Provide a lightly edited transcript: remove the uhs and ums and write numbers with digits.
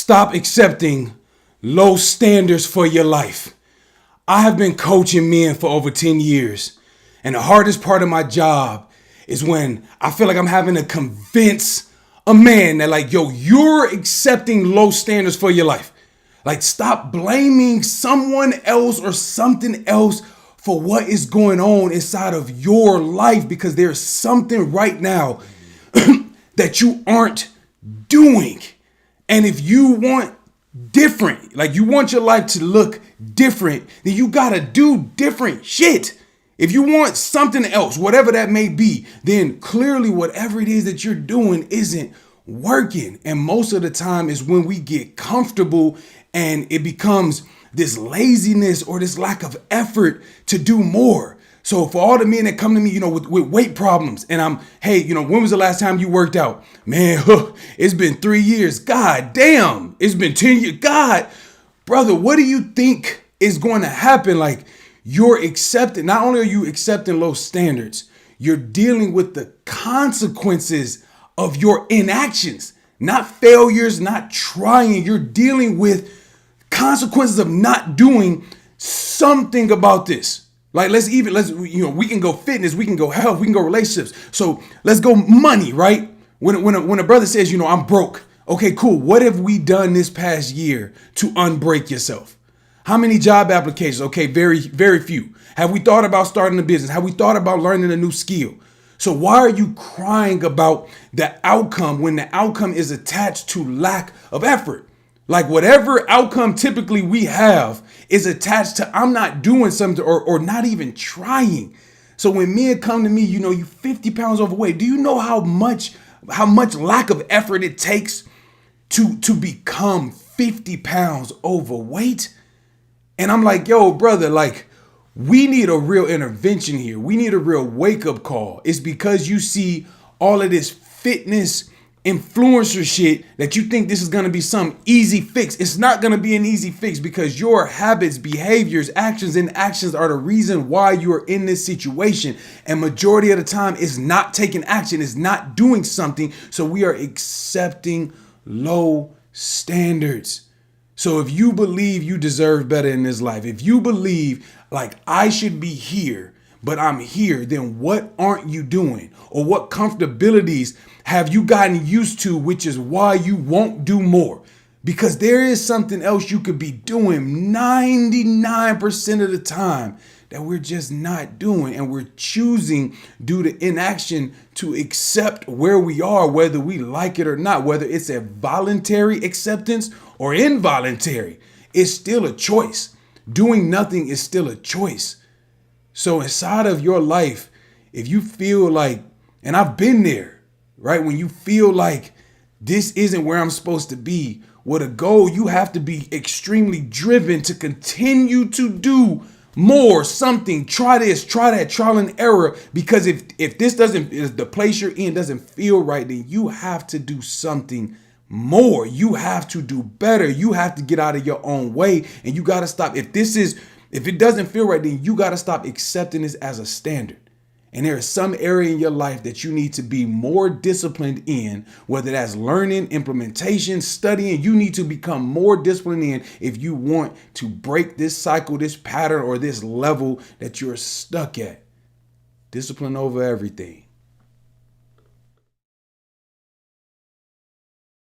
Stop accepting low standards for your life. I have been coaching men for over 10 years. And the hardest part of my job is when I feel like I'm having to convince a man that like, yo, you're accepting low standards for your life. Like, stop blaming someone else or something else for what is going on inside of your life, because there's something right now that you aren't doing. And if you want different, like you want your life to look different, then you gotta do different shit. If you want something else, whatever that may be, then clearly whatever it is that you're doing isn't working. And most of the time is when we get comfortable and it becomes this laziness or this lack of effort to do more. So for all the men that come to me, with weight problems, and hey, when was the last time you worked out? Man, it's been 3 years. God damn, it's been 10 years. God, brother, what do you think is going to happen? Like, you're accepting, not only are you accepting low standards, you're dealing with the consequences of your inactions, not failures, not trying. You're dealing with consequences of not doing something about this. Like, we can go fitness, we can go health, we can go relationships. So let's go money, right? When a brother says, I'm broke. Okay, cool. What have we done this past year to unbreak yourself? How many job applications? Okay, very, very few. Have we thought about starting a business? Have we thought about learning a new skill? So why are you crying about the outcome when the outcome is attached to lack of effort? Like, whatever outcome typically we have is attached to I'm not doing something or not even trying. So when men come to me, you 50 pounds overweight. Do you know how much lack of effort it takes to become 50 pounds overweight? And I'm like, yo, brother, like, we need a real intervention here. We need a real wake up call. It's because you see all of this fitness influencer shit that you think this is going to be some easy fix. It's not going to be an easy fix, because your habits, behaviors, actions, and actions are the reason why you are in this situation. And majority of the time is not taking action, is not doing something. So we are accepting low standards. So if you believe you deserve better in this life, if you believe like I should be here, but I'm here, then what aren't you doing? Or what comfortabilities have you gotten used to, which is why you won't do more? Because there is something else you could be doing 99% of the time that we're just not doing. And we're choosing, due to inaction, to accept where we are, whether we like it or not, whether it's a voluntary acceptance or involuntary. It's still a choice. Doing nothing is still a choice. So inside of your life, if you feel like, and I've been there, right? When you feel like this isn't where I'm supposed to be, with a goal, you have to be extremely driven to continue to do more, something, try this, try that, trial and error. Because if the place you're in doesn't feel right, then you have to do something more. You have to do better. You have to get out of your own way, and you got to stop. If it doesn't feel right, then you got to stop accepting this as a standard. And there is some area in your life that you need to be more disciplined in, whether that's learning, implementation, studying. You need to become more disciplined in if you want to break this cycle, this pattern, or this level that you're stuck at. Discipline over everything.